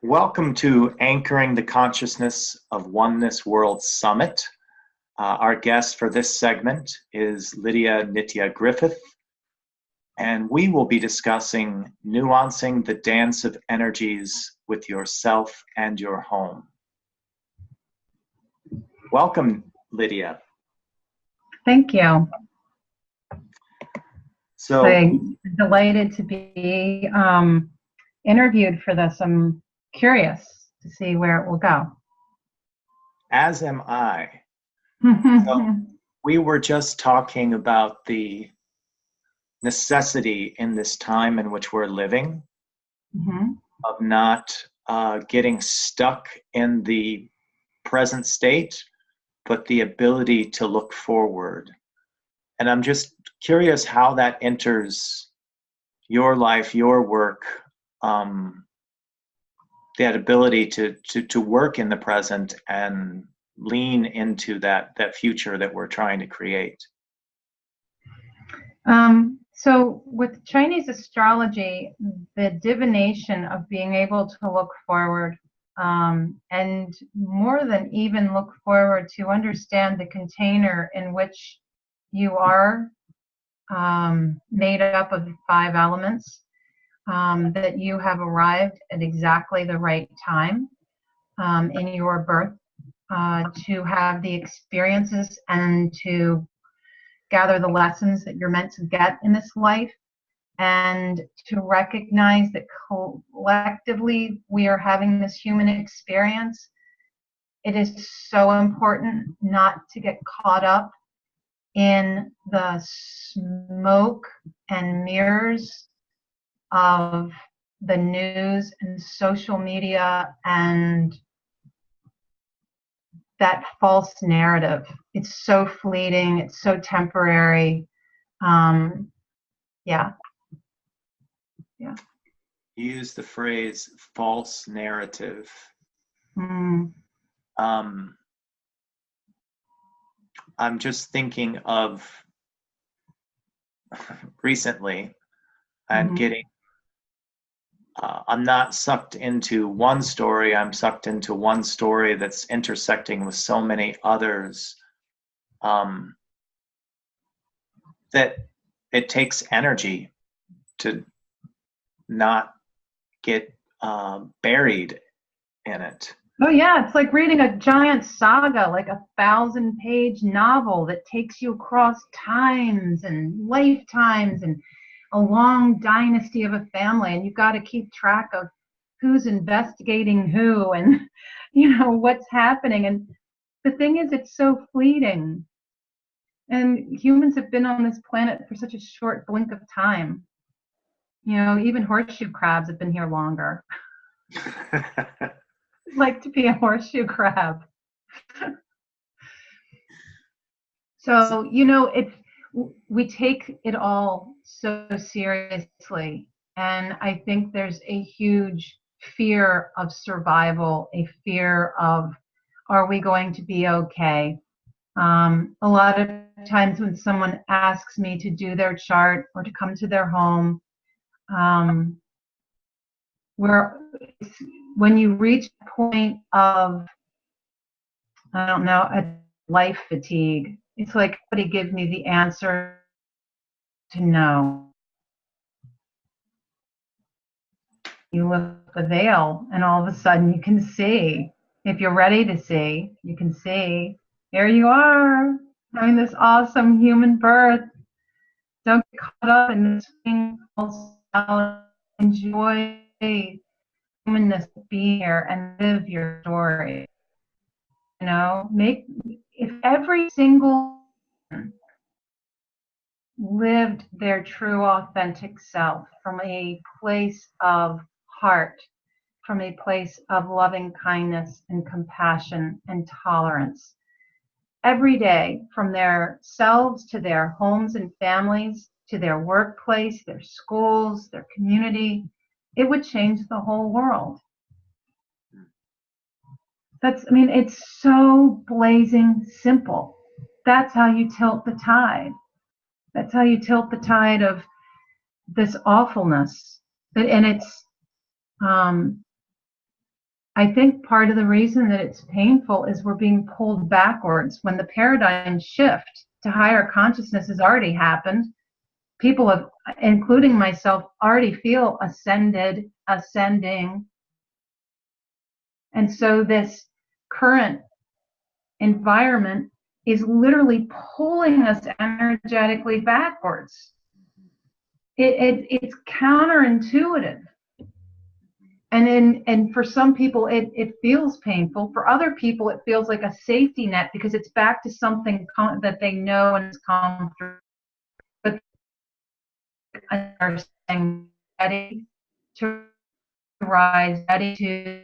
Welcome to Anchoring the Consciousness of Oneness World Summit. Our guest for this segment is Lydia Nitya Griffith, and we will be discussing nuancing the dance of energies with yourself and your home. Welcome, Lydia. Thank you. So, I'm delighted to be interviewed for this. I'm curious to see where it will go. as am I. So, we were just talking about the necessity in this time in which we're living of not getting stuck in the present state, but the ability to look forward. And I'm just curious how that enters your life, your work, that ability to work in the present and lean into that future that we're trying to create. So with Chinese astrology, the divination of being able to look forward, and more than even look forward, to understand the container in which you are made up of the 5 elements, that you have arrived at exactly the right time in your birth to have the experiences and to gather the lessons that you're meant to get in this life, and to recognize that collectively we are having this human experience. It is so important not to get caught up in the smoke and mirrors of the news and social media and that false narrative. It's so fleeting, it's so temporary. Yeah. You use the phrase false narrative. I'm just thinking of recently and getting I'm not sucked into one story, I'm sucked into one story that's intersecting with so many others, that it takes energy to not get buried in it. Oh yeah, it's like reading a giant saga, like a 1,000-page novel that takes you across times and lifetimes and a long dynasty of a family, and you've got to keep track of who's investigating who and what's happening. And the thing is, it's so fleeting, and humans have been on this planet for such a short blink of time. Even horseshoe crabs have been here longer. I'd like to be a horseshoe crab. So we take it all so seriously, and I think there's a huge fear of survival, a fear of, are we going to be okay? A lot of times when someone asks me to do their chart or to come to their home, when you reach a point of, I don't know, a life fatigue, it's like somebody gives me the answer to no. You lift the veil, and all of a sudden you can see. If you're ready to see, you can see. Here you are, having this awesome human birth. Don't get caught up in this thing. Enjoy humanness, being here, and live your story. If every single person lived their true authentic self from a place of heart, from a place of loving kindness and compassion and tolerance, every day, from their selves to their homes and families, to their workplace, their schools, their community, it would change the whole world. It's so blazing simple. That's how you tilt the tide. That's how you tilt the tide of this awfulness. And it's I think part of the reason that it's painful is we're being pulled backwards when the paradigm shift to higher consciousness has already happened. People have, including myself, already feel ascended, ascending. And so this current environment is literally pulling us energetically backwards. It's counterintuitive. And for some people, it feels painful. For other people, it feels like a safety net because it's back to something that they know and is comfortable. But are saying ready to rise, ready to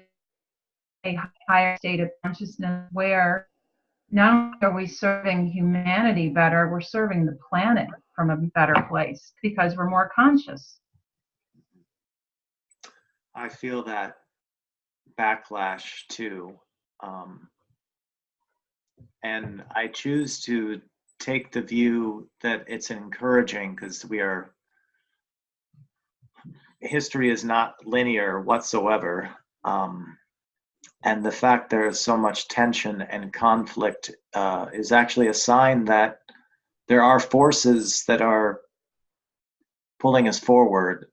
a higher state of consciousness where not only are we serving humanity better, we're serving the planet from a better place because we're more conscious. I feel that backlash too. And I choose to take the view that it's encouraging because history is not linear whatsoever. And the fact there is so much tension and conflict is actually a sign that there are forces that are pulling us forward,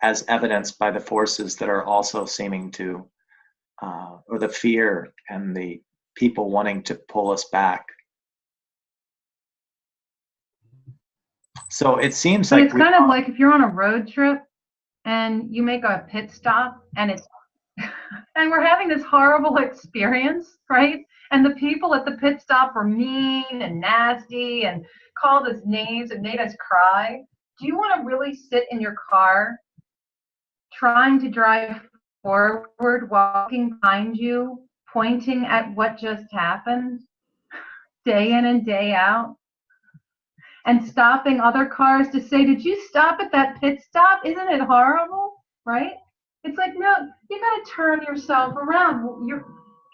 as evidenced by the forces that are also seeming to, or the fear and the people wanting to pull us back. So it seems like it's kind of like if you're on a road trip and you make a pit stop and and we're having this horrible experience, right? And the people at the pit stop were mean and nasty and called us names and made us cry. Do you want to really sit in your car trying to drive forward, walking behind you, pointing at what just happened, day in and day out, and stopping other cars to say, did you stop at that pit stop? Isn't it horrible, right? It's like, no, you got to turn yourself around.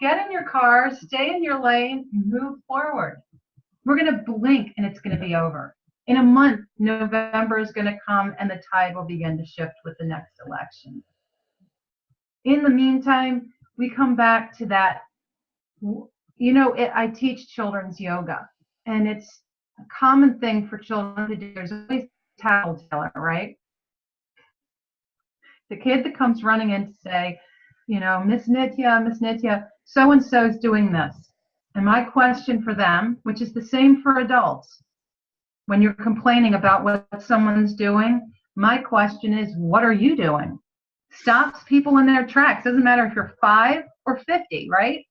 Get in your car, stay in your lane, move forward. We're going to blink and it's going to be over. In a month, November is going to come and the tide will begin to shift with the next election. In the meantime, we come back to that. I teach children's yoga, and it's a common thing for children to do. There's always a tattletale, right? The kid that comes running in to say, Miss Nitya, so-and-so is doing this. And my question for them, which is the same for adults, when you're complaining about what someone's doing, my question is, what are you doing? Stops people in their tracks. Doesn't matter if you're 5 or 50, right?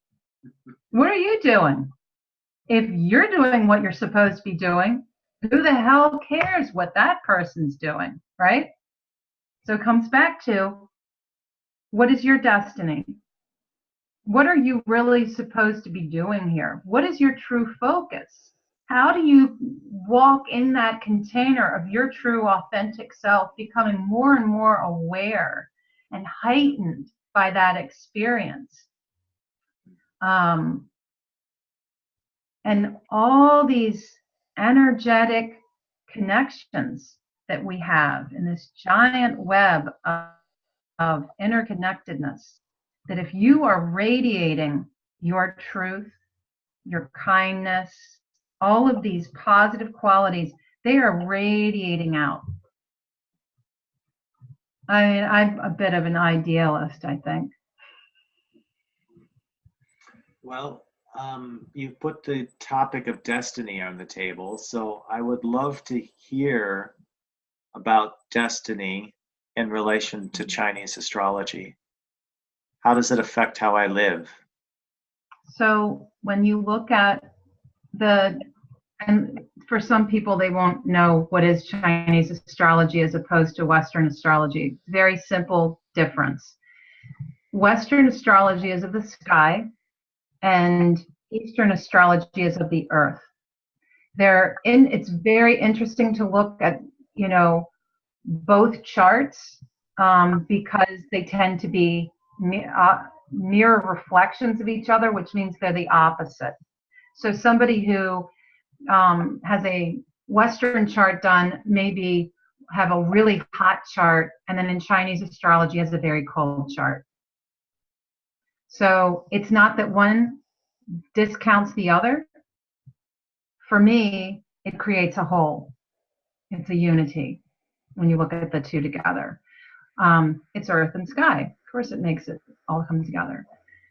What are you doing? If you're doing what you're supposed to be doing, who the hell cares what that person's doing, right? So it comes back to, what is your destiny? What are you really supposed to be doing here? What is your true focus? How do you walk in that container of your true authentic self, becoming more and more aware and heightened by that experience? And all these energetic connections that we have in this giant web of interconnectedness, that if you are radiating your truth, your kindness, all of these positive qualities, they are radiating out. I mean, I'm a bit of an idealist, I think. Well, you've put the topic of destiny on the table, so I would love to hear about destiny in relation to Chinese astrology. How does it affect how I live? So when you look at and for some people, they won't know what is Chinese astrology as opposed to Western astrology. Very simple difference. Western astrology is of the sky, and Eastern astrology is of the earth. It's very interesting to look at, both charts because they tend to be mirror reflections of each other, which means they're the opposite. So somebody who has a Western chart done maybe have a really hot chart, and then in Chinese astrology has a very cold chart. So it's not that one discounts the other. For me, it creates a whole. It's a unity when you look at the two together. It's earth and sky. Of course, it makes it all come together.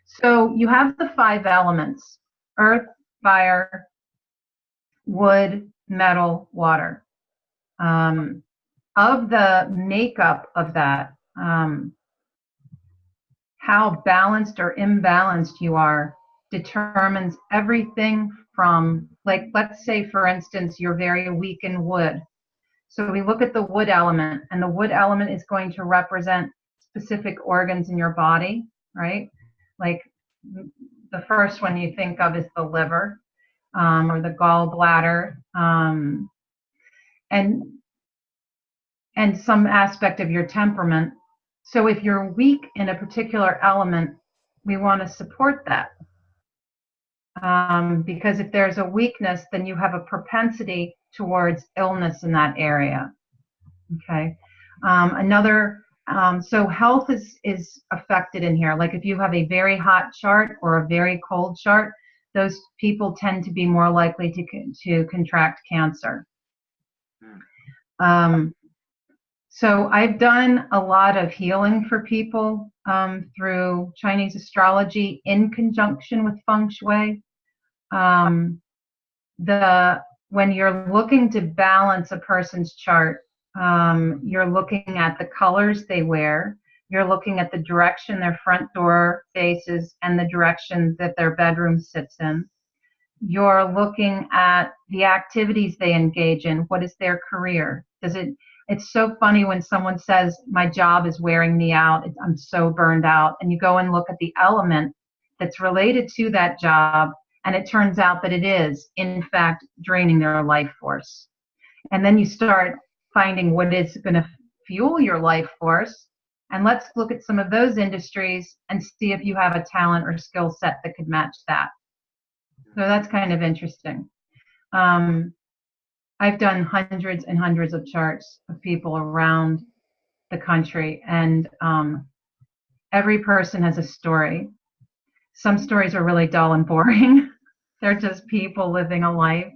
So you have the 5 elements: earth, fire, wood, metal, water. Of the makeup of that, how balanced or imbalanced you are determines everything from, like, let's say, for instance, you're very weak in wood. So we look at the wood element, and the wood element is going to represent specific organs in your body, right? Like the first one you think of is the liver, or the gallbladder, and some aspect of your temperament. So if you're weak in a particular element, we want to support that. Because if there's a weakness, then you have a propensity towards illness in that area. Okay. So health is affected in here. Like if you have a very hot chart or a very cold chart, those people tend to be more likely to contract cancer. So I've done a lot of healing for people through Chinese astrology in conjunction with Feng Shui. When you're looking to balance a person's chart, you're looking at the colors they wear, you're looking at the direction their front door faces and the direction that their bedroom sits in. You're looking at the activities they engage in. What is their career? It's so funny when someone says, my job is wearing me out, I'm so burned out, and you go and look at the element that's related to that job, and it turns out that it is, in fact, draining their life force. And then you start finding what is going to fuel your life force, and let's look at some of those industries and see if you have a talent or skill set that could match that. So that's kind of interesting. I've done hundreds and hundreds of charts of people around the country, and every person has a story. Some stories are really dull and boring. They're just people living a life.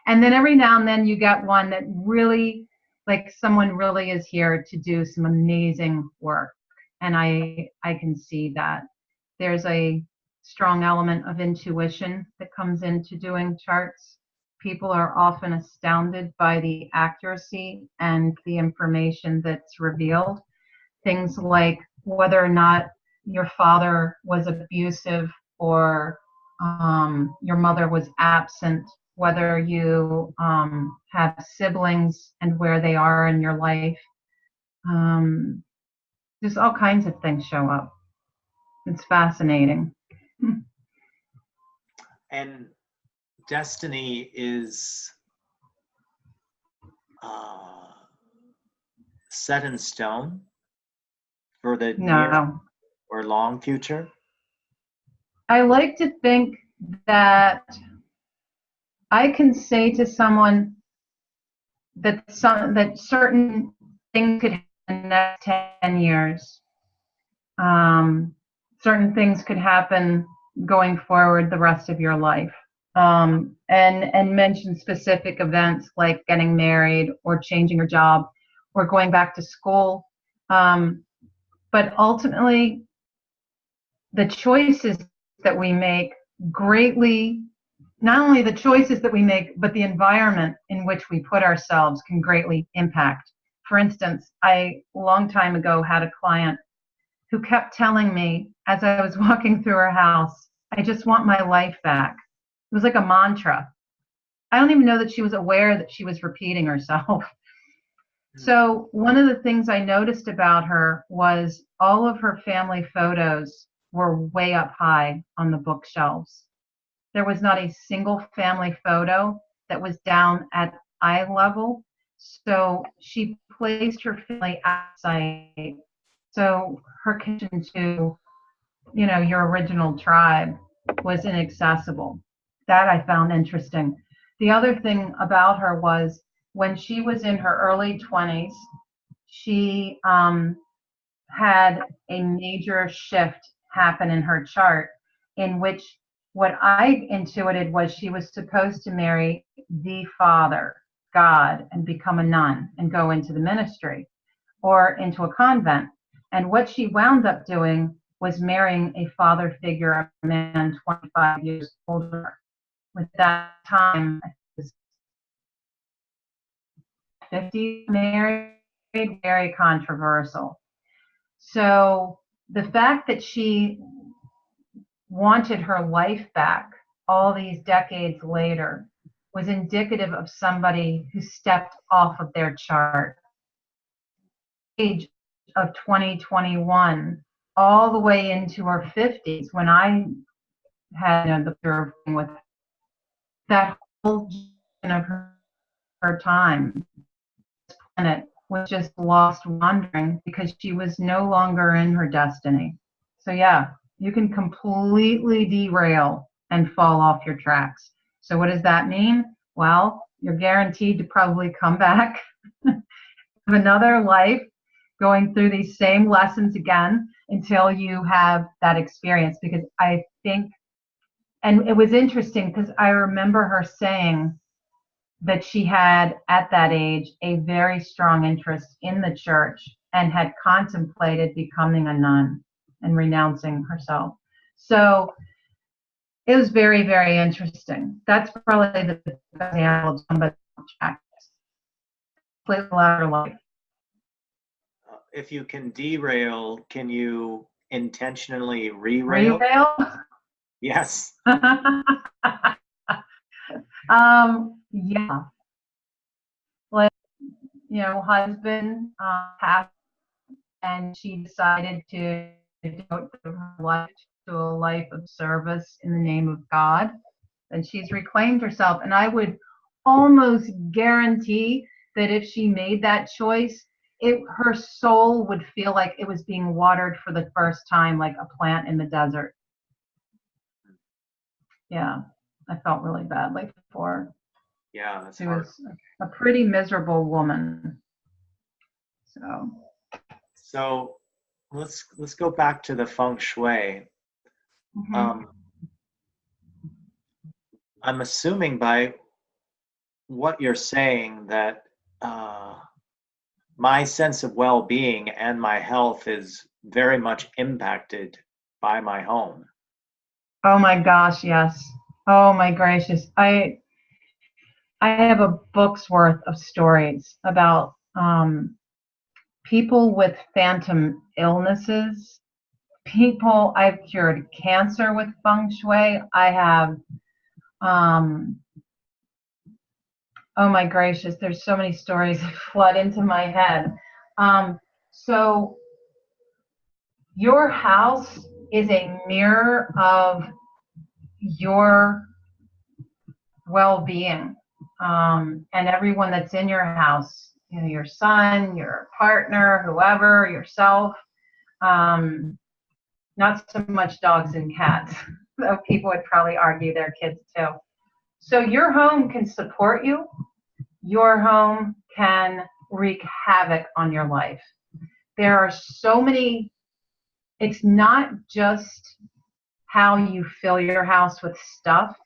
And then every now and then you get one that really, like someone really is here to do some amazing work. And I can see that. There's a strong element of intuition that comes into doing charts. People are often astounded by the accuracy and the information that's revealed. Things like whether or not your father was abusive or your mother was absent, whether you have siblings and where they are in your life. Just all kinds of things show up. It's fascinating. And destiny is set in stone for the near or long future? I like to think that I can say to someone that certain things could happen in the next 10 years. Certain things could happen going forward the rest of your life. And mention specific events like getting married or changing your job or going back to school. But ultimately, the choices that we make greatly, not only the choices that we make, but the environment in which we put ourselves can greatly impact. For instance, I, a long time ago, had a client who kept telling me as I was walking through her house, I just want my life back. It was like a mantra. I don't even know that she was aware that she was repeating herself. So one of the things I noticed about her was all of her family photos were way up high on the bookshelves. There was not a single family photo that was down at eye level. So she placed her family outside. So her connection to, your original tribe was inaccessible. That I found interesting. The other thing about her was when she was in her early 20s, she had a major shift happen in her chart, in which what I intuited was she was supposed to marry the Father, God, and become a nun and go into the ministry or into a convent. And what she wound up doing was marrying a father figure, a man 25 years older. With that time, I was 50, married, very controversial. So the fact that she wanted her life back all these decades later was indicative of somebody who stepped off of their chart. Age of 2021 all the way into her 50s, when I had the observing with that whole of her time, this planet was just lost wandering because she was no longer in her destiny. So yeah, you can completely derail and fall off your tracks. So what does that mean? Well, you're guaranteed to probably come back of another life, going through these same lessons again until you have that experience. Because I think, and it was interesting because I remember her saying that she had at that age a very strong interest in the church and had contemplated becoming a nun and renouncing herself. So it was very, very interesting. That's probably the example of somebody completely out of life. If you can derail, can you intentionally re-rail? Re-rail? Yes. Yeah. Like, husband passed, and she decided to devote her life to a life of service in the name of God. And she's reclaimed herself. And I would almost guarantee that if she made that choice, her soul would feel like it was being watered for the first time, like a plant in the desert. Yeah, I felt really badly for her. Yeah, that's she hard. was a pretty miserable woman. So let's go back to the Feng Shui. Mm-hmm. I'm assuming by what you're saying that my sense of well-being and my health is very much impacted by my home. Oh my gosh, yes. Oh my gracious. I have a book's worth of stories about people with phantom illnesses. I've cured cancer with Feng Shui. I have, oh my gracious, there's so many stories that flood into my head. So your house is a mirror of your well-being, and everyone that's in your house, your son, your partner, whoever, yourself, not so much dogs and cats, though people would probably argue they're kids too. So your home can support you. Your home can wreak havoc on your life. There are so many, it's not just how you fill your house with stuff.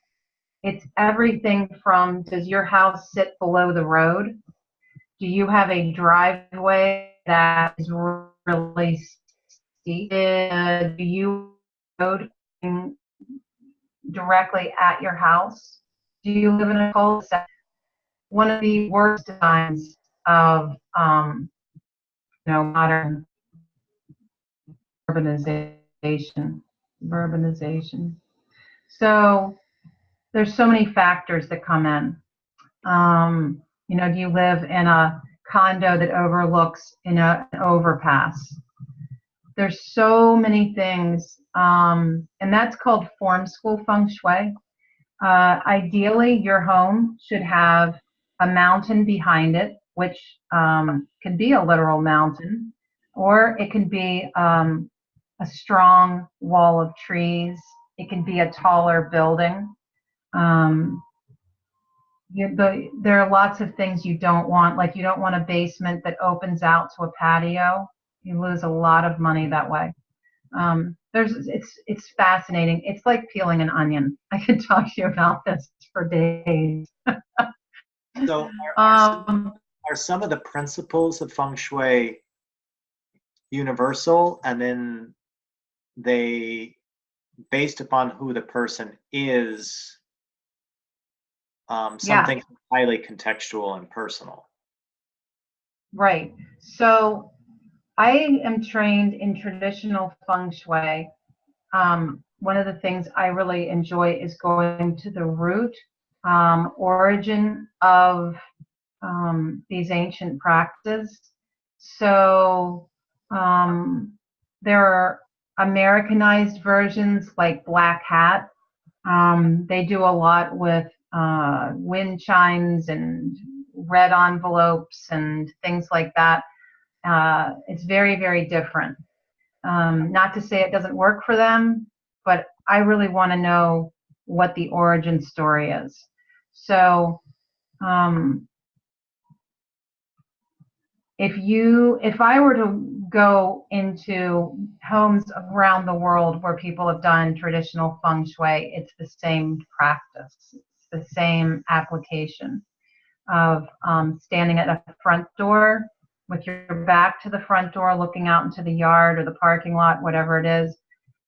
It's everything from, does your house sit below the road? Do you have a driveway that is really steep? Do you road directly at your house? Do you live in a cul-de-sac? One of the worst signs of modern urbanization. So there's so many factors that come in. Do you live in a condo that overlooks an overpass? There's so many things, and that's called form school Feng Shui. Ideally, your home should have a mountain behind it, which can be a literal mountain, or it can be a strong wall of trees. It can be a taller building. There are lots of things you don't want, like you don't want a basement that opens out to a patio. You lose a lot of money that way. it's fascinating. It's like peeling an onion. I could talk to you about this for days. So are some of the principles of Feng Shui universal, and then they, based upon who the person is, something highly contextual and personal? Right. So I am trained in traditional Feng Shui. One of the things I really enjoy is going to the root origin of these ancient practices. So there are Americanized versions like Black Hat. They do a lot with wind chimes and red envelopes and things like that. It's very, very different. Not to say it doesn't work for them, but I really want to know what the origin story is. So if I were to go into homes around the world where people have done traditional Feng Shui, it's the same practice. It's the same application of standing at a front door with your back to the front door, looking out into the yard or the parking lot, whatever it is,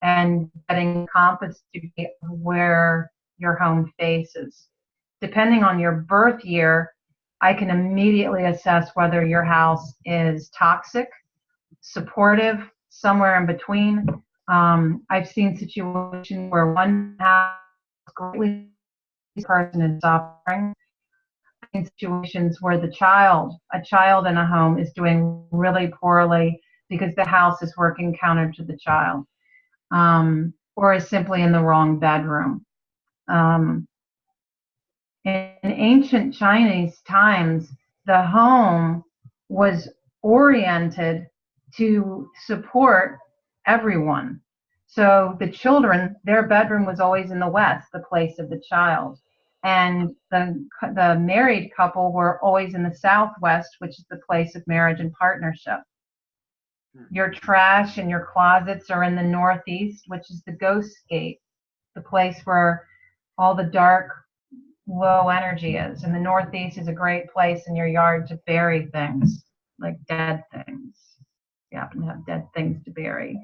and getting compass to be where your home faces. Depending on your birth year, I can immediately assess whether your house is toxic, supportive, somewhere in between. I've seen situations where one house greatly person is suffering. In situations where a child in a home is doing really poorly because the house is working counter to the child, or is simply in the wrong bedroom. In ancient Chinese times, the home was oriented to support everyone. So the children, their bedroom was always in the west, the place of the child. And the married couple were always in the southwest, which is the place of marriage and partnership. Your trash and your closets are in the northeast, which is the ghost gate, the place where all the dark, low energy is. And the northeast is a great place in your yard to bury things, like dead things. You happen to have dead things to bury,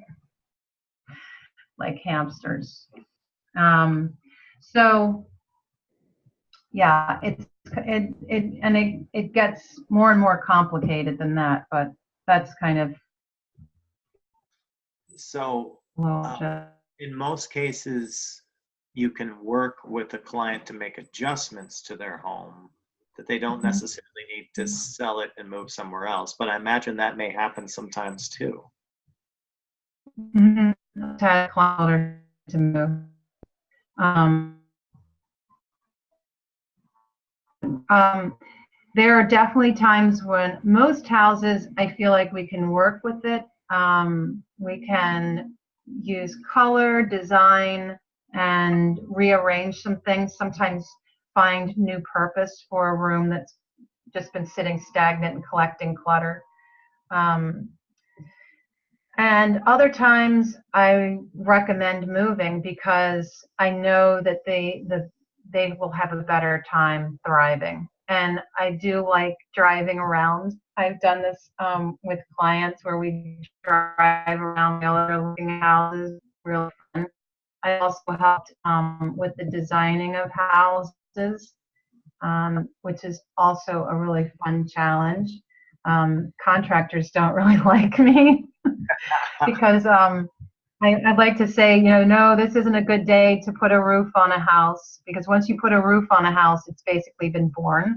like hamsters. So yeah, it gets more and more complicated than that, but that's kind of so. In most cases, you can work with a client to make adjustments to their home that they don't necessarily need to sell it and move somewhere else. But I imagine that may happen sometimes too. To move. There are definitely times when most houses, I feel like we can work with it. We can use color, design, and rearrange some things. Sometimes find new purpose for a room that's just been sitting stagnant and collecting clutter. And other times I recommend moving because I know that they will have a better time thriving. And I do like driving around. I've done this with clients where we drive around looking at houses, really fun. I also helped with the designing of houses, which is also a really fun challenge. Contractors don't really like me because I'd like to say, no, this isn't a good day to put a roof on a house, because once you put a roof on a house, it's basically been born.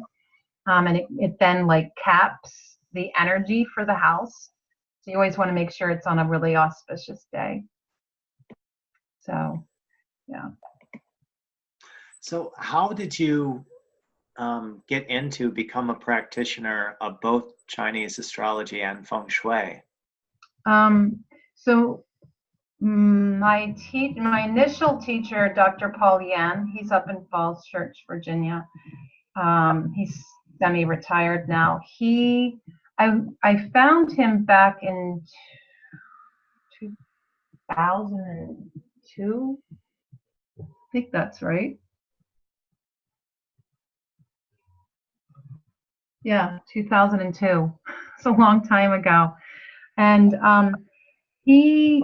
And it then like caps the energy for the house. So you always want to make sure it's on a really auspicious day. So, yeah. So how did you get into become a practitioner of both Chinese astrology and Feng Shui? So my initial teacher, Dr. Paul Yan, he's up in Falls Church, Virginia. He's semi-retired now. I found him back in 2002. I think that's right. Yeah, 2002. It's a long time ago. And he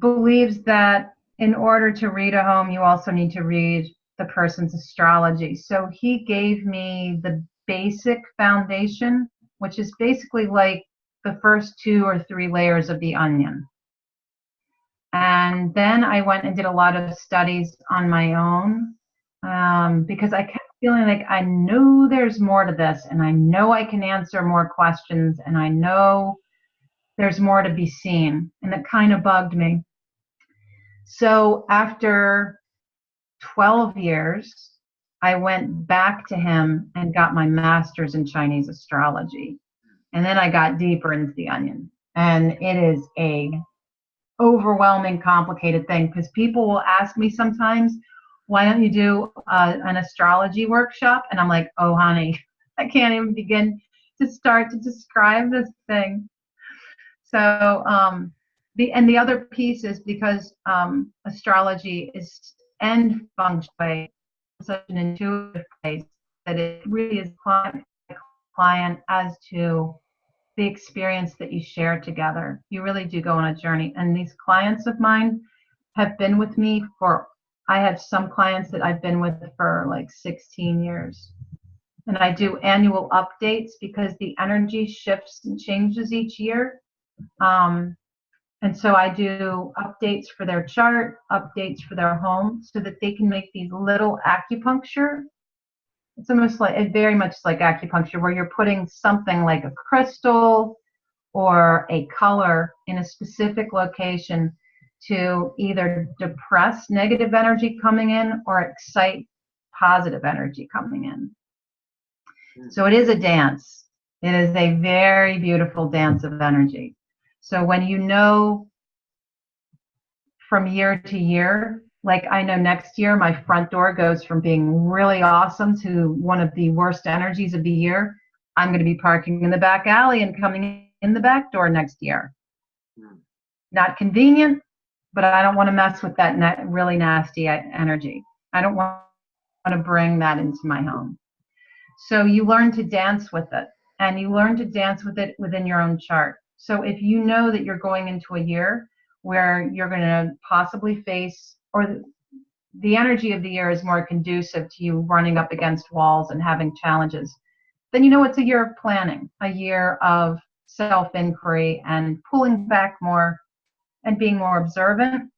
believes that in order to read a home, you also need to read the person's astrology. So he gave me the basic foundation, which is basically like the first 2 or 3 layers of the onion. And then I went and did a lot of studies on my own because I kept feeling like I know there's more to this, and I know I can answer more questions, and I know there's more to be seen, and it kind of bugged me. So after 12 years, I went back to him and got my master's in Chinese astrology. And then I got deeper into the onion. And it is a overwhelming, complicated thing, because people will ask me sometimes, why don't you do an astrology workshop? And I'm like, oh, honey, I can't even begin to start to describe this thing. So the other piece is because astrology is and Feng Shui is such an intuitive place that it really is client as to the experience that you share together. You really do go on a journey. And these clients of mine have been with me I have some clients that I've been with for like 16 years. And I do annual updates because the energy shifts and changes each year. And so I do updates for their chart, updates for their home, so that they can make these little acupuncture. It's almost like, very much like acupuncture, where you're putting something like a crystal or a color in a specific location to either depress negative energy coming in or excite positive energy coming in. So it is a dance. It is a very beautiful dance of energy. So when you know from year to year, like I know next year my front door goes from being really awesome to one of the worst energies of the year. I'm going to be parking in the back alley and coming in the back door next year. Not convenient, but I don't want to mess with that really nasty energy. I don't want to bring that into my home. So you learn to dance with it, and you learn to dance with it within your own chart. So if you know that you're going into a year where you're going to possibly face, or the energy of the year is more conducive to you running up against walls and having challenges, then you know it's a year of planning, a year of self-inquiry and pulling back more and being more observant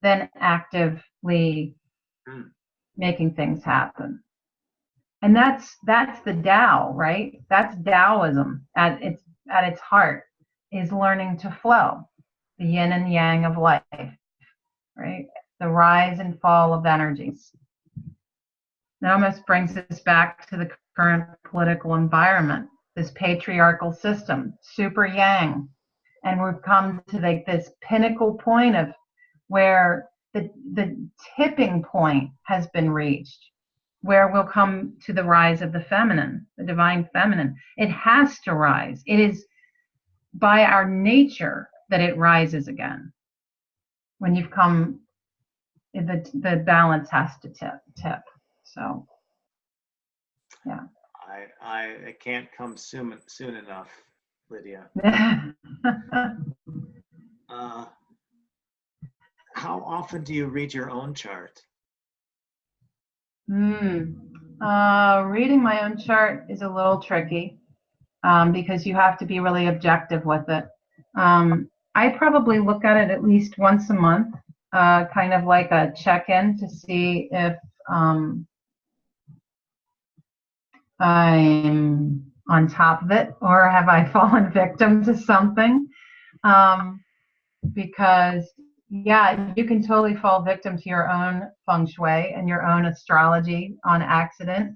than actively making things happen. And that's the Tao, right? That's Taoism at its heart, is learning to flow, the yin and yang of life, right? The rise and fall of energies. It almost brings us back to the current political environment, this patriarchal system, super yang. And we've come to this pinnacle point of where the tipping point has been reached, where we'll come to the rise of the feminine, the divine feminine. It has to rise. It is by our nature that it rises again. When you've come, the balance has to tip. So, yeah. I can't come soon enough, Lydia. How often do you read your own chart? Reading my own chart is a little tricky because you have to be really objective with it. I probably look at it at least once a month, kind of like a check-in to see if I'm on top of it or have I fallen victim to something. Because yeah, you can totally fall victim to your own feng shui and your own astrology on accident.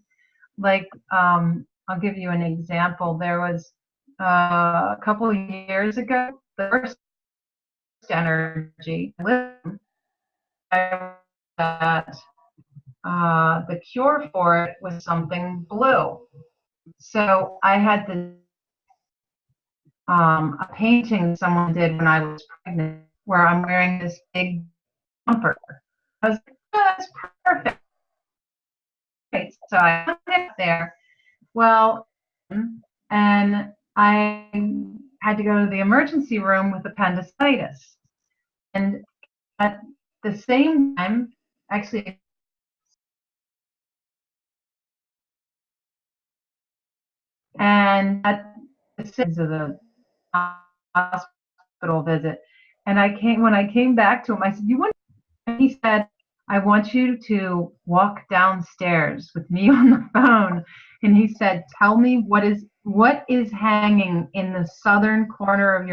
Like, I'll give you an example. There was a couple of years ago, the first energy that the cure for it was something blue. So I had a painting someone did when I was pregnant. where I'm wearing this big jumper. I was like, oh, that's perfect. So I went there. Well, and I had to go to the emergency room with appendicitis. And at the same time, actually, and at the six of the hospital visit, and when I came back to him, I said, "You want?" And he said, "I want you to walk downstairs with me on the phone." And he said, "Tell me what is hanging in the southern corner of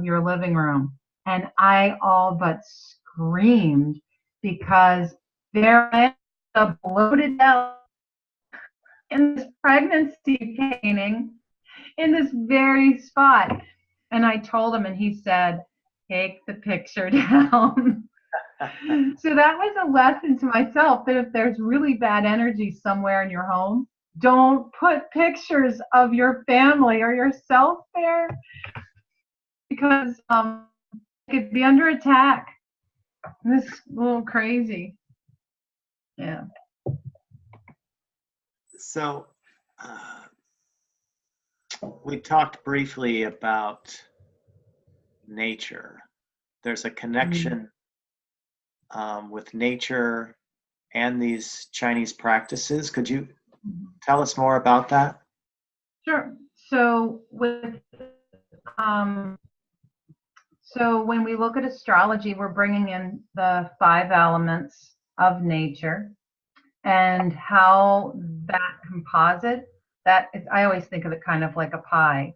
your living room." And I all but screamed because there is a bloated out in this pregnancy painting in this very spot. And I told him, and he said, "Take the picture down." So that was a lesson to myself that if there's really bad energy somewhere in your home, don't put pictures of your family or yourself there, because it could be under attack. This is a little crazy. Yeah. So we talked briefly about nature. There's a connection with nature and these Chinese practices. Could you tell us more about that? Sure. So when we look at astrology, we're bringing in the 5 elements of nature and how that composite, I always think of it kind of like a pie.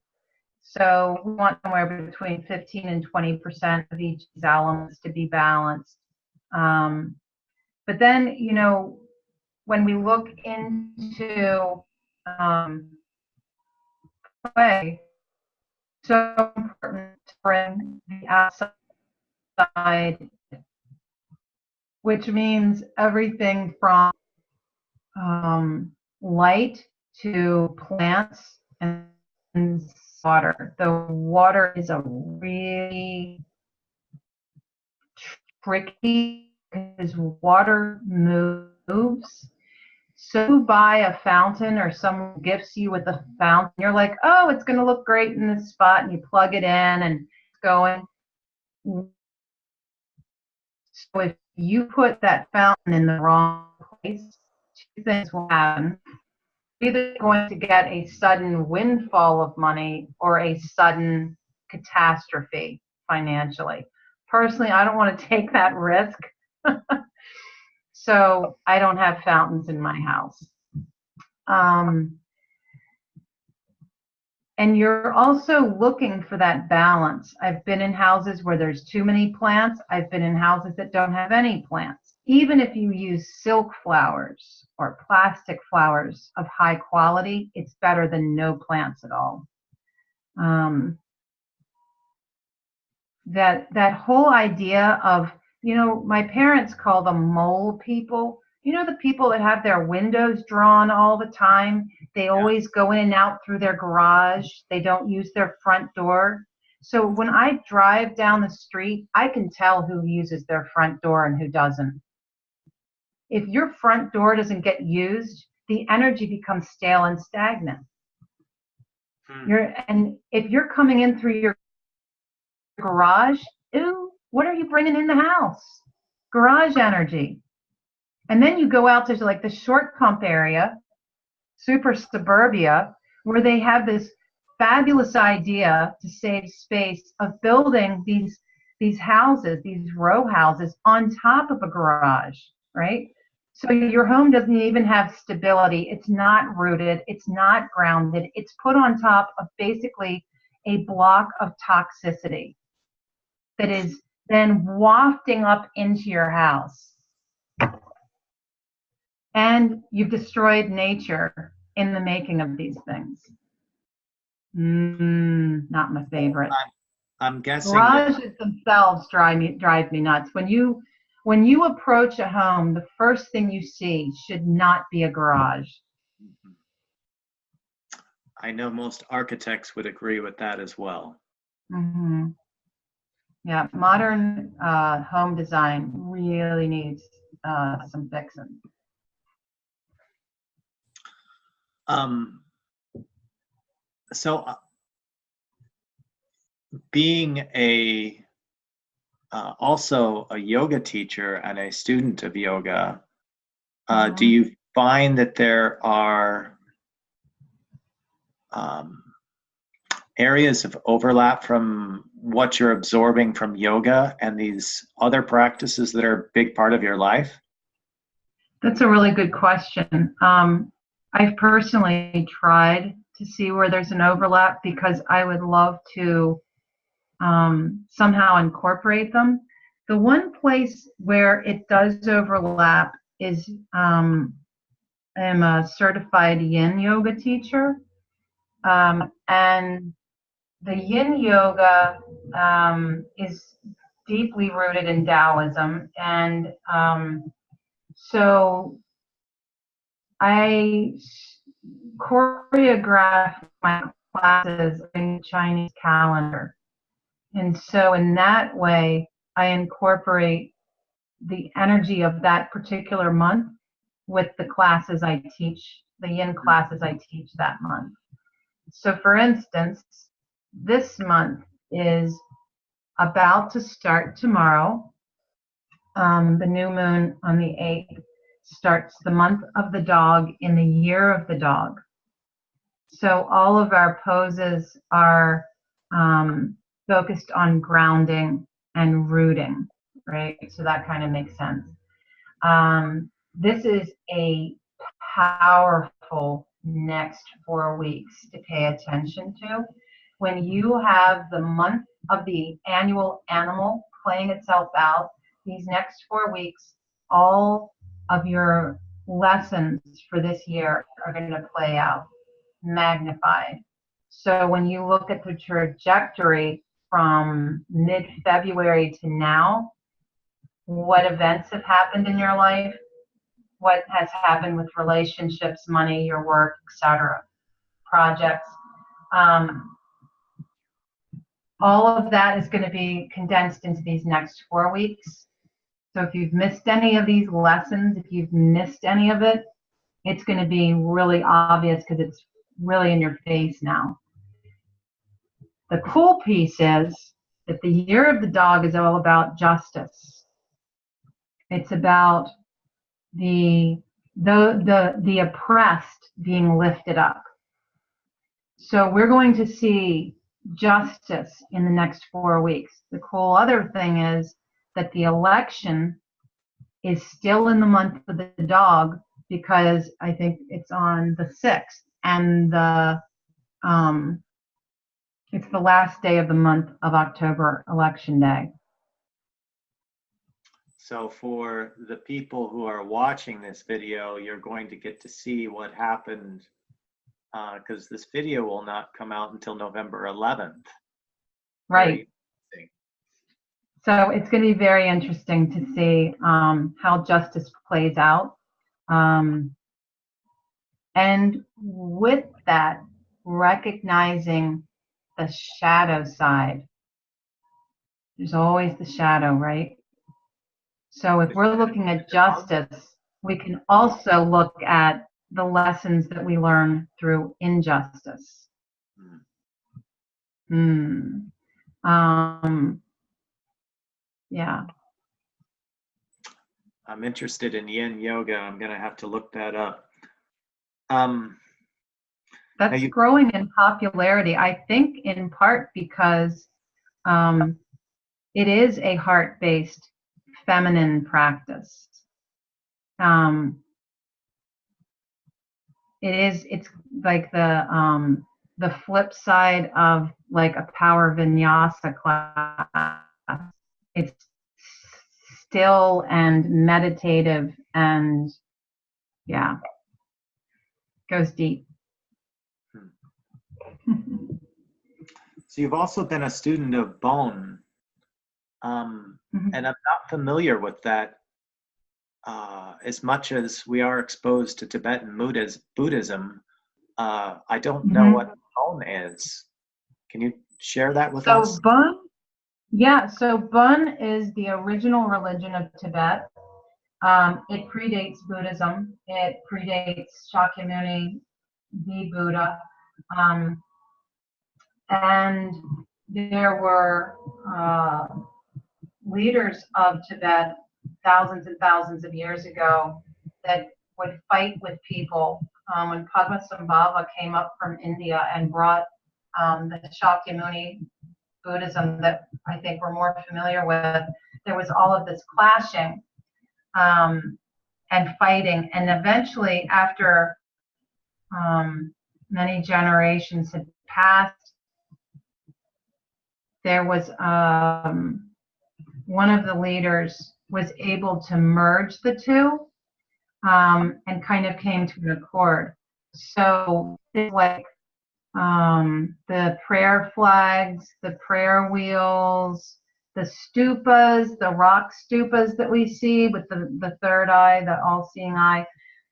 So we want somewhere between 15 and 20% of each of these elements to be balanced. But then, when we look into play, so important to bring the outside, which means everything from light to plants and water. The water is a really tricky because water moves. So you buy a fountain or someone gifts you with a fountain, you're like, oh, it's going to look great in this spot, and you plug it in and it's going. So if you put that fountain in the wrong place, 2 things will happen. You're either going to get a sudden windfall of money or a sudden catastrophe financially. Personally, I don't want to take that risk. So I don't have fountains in my house. And you're also looking for that balance. I've been in houses where there's too many plants. I've been in houses that don't have any plants. Even if you use silk flowers or plastic flowers of high quality, it's better than no plants at all. That whole idea of, my parents call them mole people. The people that have their windows drawn all the time. They always go in and out through their garage. They don't use their front door. So when I drive down the street, I can tell who uses their front door and who doesn't. If your front door doesn't get used, the energy becomes stale and stagnant. And if you're coming in through your garage, what are you bringing in the house? Garage energy. And then you go out to like the short pump area, super suburbia, where they have this fabulous idea to save space of building these houses, these row houses on top of a garage, right? So your home doesn't even have stability. It's not rooted. It's not grounded. It's put on top of basically a block of toxicity that is then wafting up into your house. And you've destroyed nature in the making of these things. Not my favorite. I'm guessing garages themselves drive me nuts. When you approach a home, the first thing you see should not be a garage. I know most architects would agree with that as well. Mm-hmm. Yeah, modern home design really needs some fixing. So being also a yoga teacher and a student of yoga, do you find that there are areas of overlap from what you're absorbing from yoga and these other practices that are a big part of your life? That's a really good question. I've personally tried to see where there's an overlap because I would love to somehow incorporate them. The one place where it does overlap is I'm a certified yin yoga teacher, and the yin yoga is deeply rooted in Taoism, and so I choreograph my classes in the Chinese calendar. And so in that way, I incorporate the energy of that particular month with the classes I teach, the yin classes I teach that month. So for instance, this month is about to start tomorrow. The new moon on the 8th starts the month of the dog in the year of the dog. So all of our poses are focused on grounding and rooting, right? So that kind of makes sense. This is a powerful next 4 weeks to pay attention to. When you have the month of the annual animal playing itself out, these next 4 weeks, all of your lessons for this year are going to play out, magnified. So when you look at the trajectory from mid-February to now, what events have happened in your life, what has happened with relationships, money, your work, etc., projects, all of that is going to be condensed into these next 4 weeks. So if you've missed any of these lessons, if you've missed any of it, it's going to be really obvious because it's really in your face now. The cool piece is that the year of the dog is all about justice. It's about the oppressed being lifted up. So we're going to see justice in the next 4 weeks. The cool other thing is that the election is still in the month of the dog because I think it's on the 6th, and it's the last day of the month of October, election day. So for the people who are watching this video, you're going to get to see what happened because this video will not come out until November 11th. Right. So it's going to be very interesting to see how justice plays out. And with that, recognizing the shadow side. There's always the shadow, right? So if we're looking at justice, we can also look at the lessons that we learn through injustice. Yeah. I'm interested in yin yoga. I'm going to have to look that up. That's growing in popularity, I think, in part because it is a heart-based feminine practice. It's like the flip side of like a power vinyasa class. It's still and meditative and yeah, goes deep. So you've also been a student of Bon, and I'm not familiar with that as much as we are exposed to Tibetan Buddhism. I don't know what Bon is. Can you share that with us? So Bon Yeah, so Bun is the original religion of Tibet. It predates Buddhism. It predates Shakyamuni, the Buddha. Um, and there were leaders of Tibet thousands and thousands of years ago that would fight with people. When Padmasambhava came up from India and brought the Shakyamuni Buddhism that I think we're more familiar with, there was all of this clashing and fighting. And eventually, after many generations had passed, there was one of the leaders was able to merge the two and kind of came to an accord. So it's like the prayer flags, the prayer wheels, the stupas, the rock stupas that we see with the third eye, the all-seeing eye,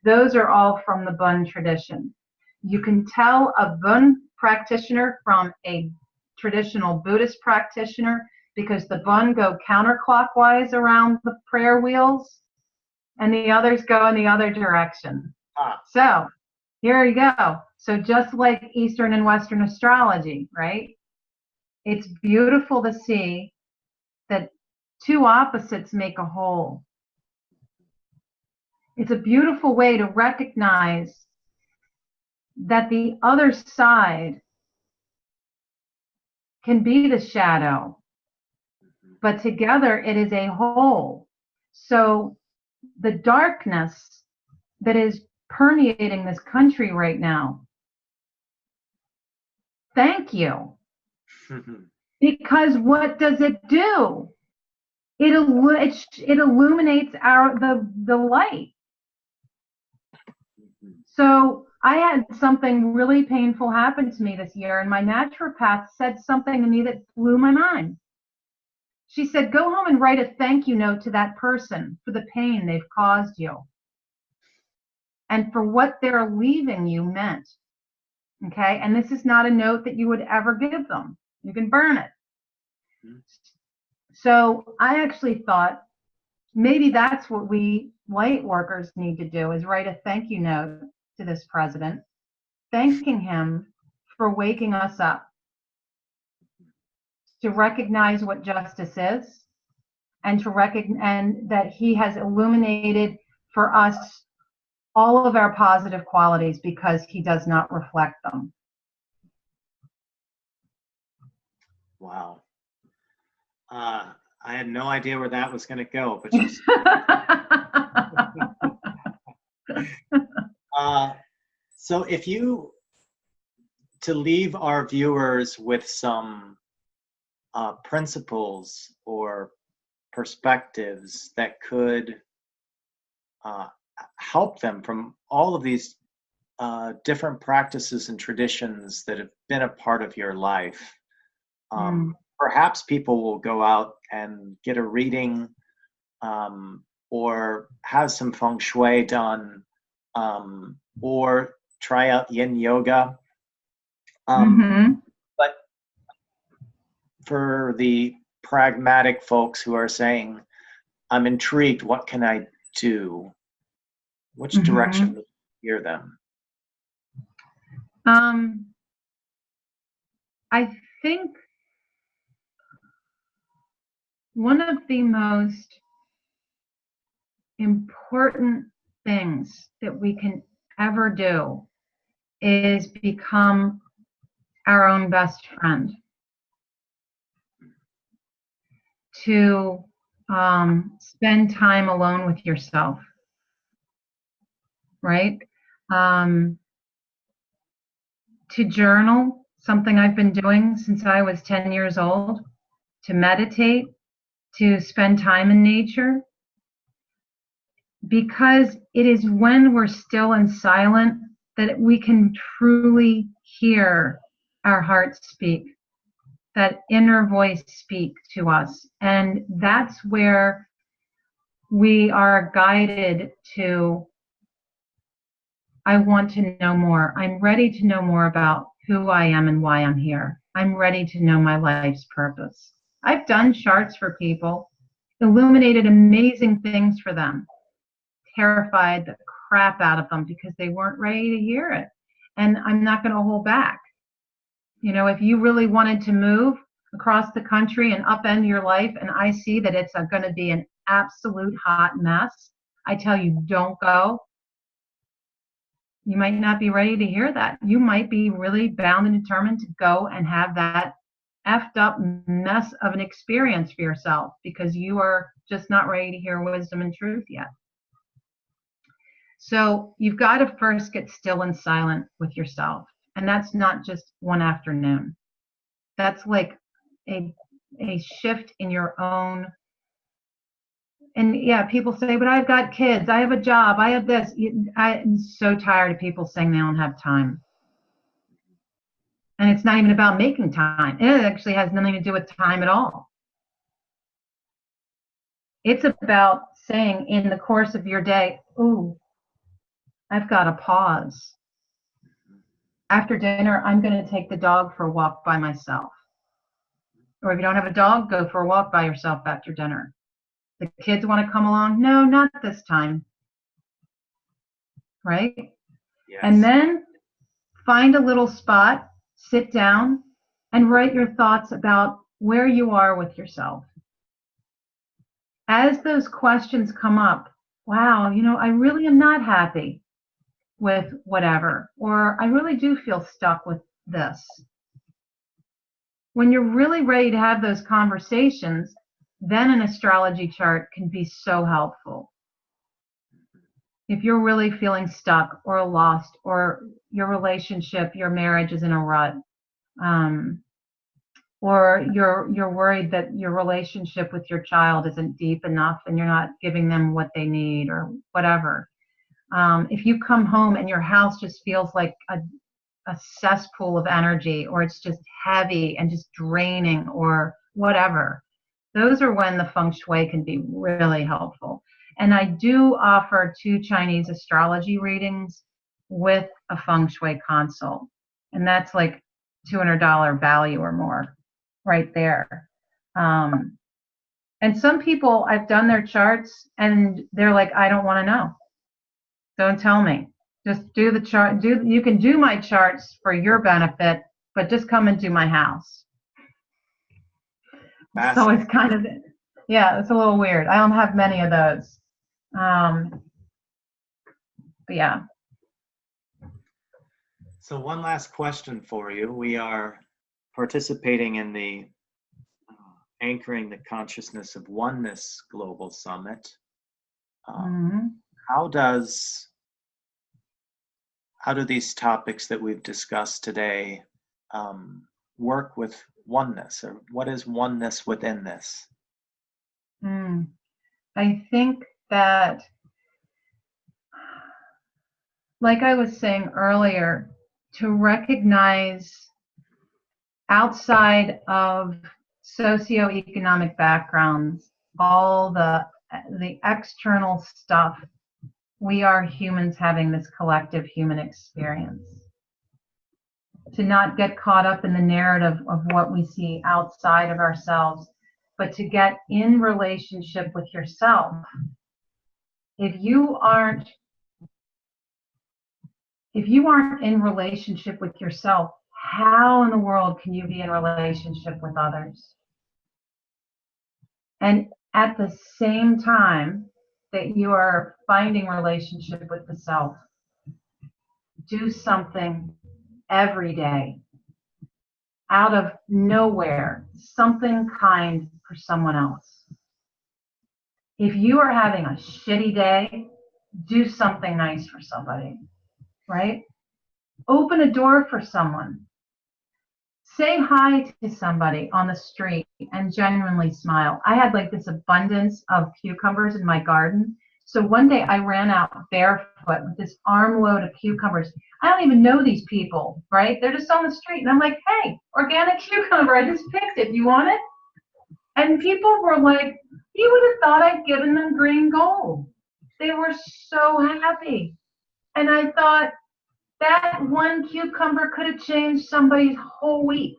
those are all from the Bun tradition. You can tell a Bun practitioner from a traditional Buddhist practitioner because the Bun go counterclockwise around the prayer wheels and the others go in the other direction. So here you go. So just like Eastern and Western astrology, right? It's beautiful to see that two opposites make a whole. It's a beautiful way to recognize that the other side can be the shadow, but together it is a whole. So the darkness that is permeating this country right now, thank you. Because what does it do? It illuminates the light. So I had something really painful happen to me this year, and my naturopath said something to me that blew my mind. She said, go home and write a thank you note to that person for the pain they've caused you and for what they're leaving you meant. Okay? And this is not a note that you would ever give them. You can burn it. So I actually thought maybe that's what we light workers need to do, is write a thank you note to this president, thanking him for waking us up to recognize what justice is and to recognize that he has illuminated for us all of our positive qualities because he does not reflect them. Wow. I had no idea where that was going to go, but you so if you, to leave our viewers with some principles or perspectives that could help them from all of these different practices and traditions that have been a part of your life, perhaps people will go out and get a reading or have some Feng Shui done or try out Yin Yoga. But for the pragmatic folks who are saying, I'm intrigued, what can I do? Which direction would you steer them? I think one of the most important things that we can ever do is become our own best friend. To spend time alone with yourself, right? To journal, something I've been doing since I was 10 years old, to meditate, to spend time in nature, because it is when we're still and silent that we can truly hear our hearts speak, that inner voice speak to us. And that's where we are guided to, I want to know more. I'm ready to know more about who I am and why I'm here. I'm ready to know my life's purpose. I've done charts for people, illuminated amazing things for them, terrified the crap out of them because they weren't ready to hear it. And I'm not going to hold back. You know, if you really wanted to move across the country and upend your life, and I see that it's going to be an absolute hot mess, I tell you, don't go. You might not be ready to hear that. You might be really bound and determined to go and have that effed up mess of an experience for yourself because you are just not ready to hear wisdom and truth yet. So you've got to first get still and silent with yourself. And that's not just one afternoon. That's like a shift in your own. And yeah, people say, but I've got kids, I have a job, I have this. I'm so tired of people saying they don't have time. And it's not even about making time. It actually has nothing to do with time at all. It's about saying in the course of your day, ooh, I've got to pause. After dinner, I'm going to take the dog for a walk by myself. Or if you don't have a dog, go for a walk by yourself after dinner. The kids want to come along? No, not this time. Right? Yes. And then find a little spot, sit down, and write your thoughts about where you are with yourself. As those questions come up, wow, you know, I really am not happy with whatever, or I really do feel stuck with this. When you're really ready to have those conversations, then an astrology chart can be so helpful. If you're really feeling stuck or lost, or your relationship, your marriage is in a rut, or you're worried that your relationship with your child isn't deep enough and you're not giving them what they need or whatever. If you come home and your house just feels like a cesspool of energy, or it's just heavy and just draining or whatever, those are when the Feng Shui can be really helpful. And I do offer 2 Chinese astrology readings with a Feng Shui consult. And that's like $200 value or more right there. And some people, I've done their charts and they're like, I don't want to know. Don't tell me. Just do the chart. You can do my charts for your benefit, but just come and do my house. So it's kind of, yeah, it's a little weird. I don't have many of those. But yeah. So one last question for you. We are participating in the Anchoring the Consciousness of Oneness Global Summit. How do these topics that we've discussed today work with oneness, or what is oneness within this? I think that, like I was saying earlier, to recognize outside of socioeconomic backgrounds, all the external stuff, we are humans having this collective human experience. To not get caught up in the narrative of what we see outside of ourselves, but to get in relationship with yourself. If you aren't in relationship with yourself, how in the world can you be in relationship with others? And at the same time that you are finding relationship with the self, do something every day out of nowhere, something kind for someone else. If you are having a shitty day, do something nice for somebody, right? Open a door for someone. Say hi to somebody on the street and genuinely smile. I had like this abundance of cucumbers in my garden. So one day I ran out barefoot with this armload of cucumbers. I don't even know these people, right? They're just on the street. And I'm like, hey, organic cucumber, I just picked it. You want it? And people were like, you would have thought I'd given them green gold. They were so happy. And I thought, that one cucumber could have changed somebody's whole week.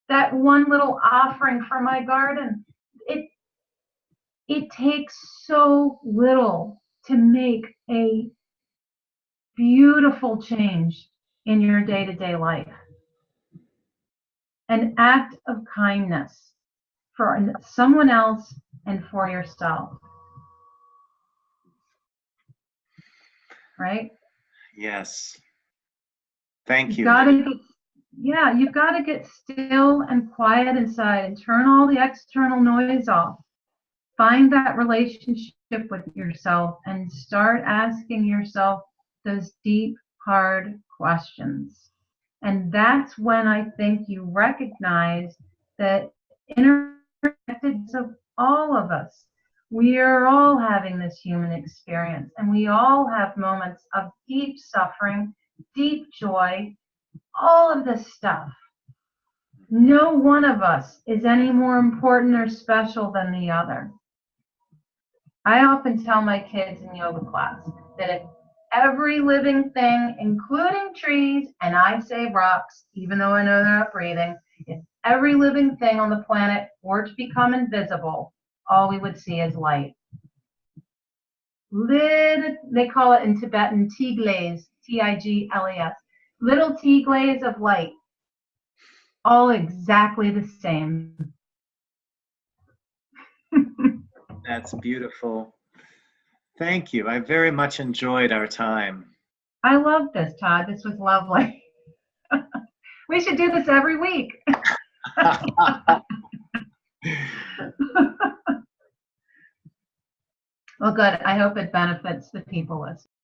that one little offering for my garden. It takes so little to make a beautiful change in your day-to-day life. An act of kindness for someone else and for yourself. Right? Yes. Thank you. You've got to get still and quiet inside and turn all the external noise off. Find that relationship with yourself and start asking yourself those deep, hard questions. And that's when I think you recognize that interconnectedness of all of us. We are all having this human experience, and we all have moments of deep suffering, deep joy, all of this stuff. No one of us is any more important or special than the other. I often tell my kids in yoga class that if every living thing, including trees, and I say rocks, even though I know they're not breathing, if every living thing on the planet were to become invisible, all we would see is light. They call it in Tibetan tigles, Tigles, little tigles of light, all exactly the same. That's beautiful. Thank you. I very much enjoyed our time. I love this, Todd. This was lovely. We should do this every week. Well, good. I hope it benefits the people listening.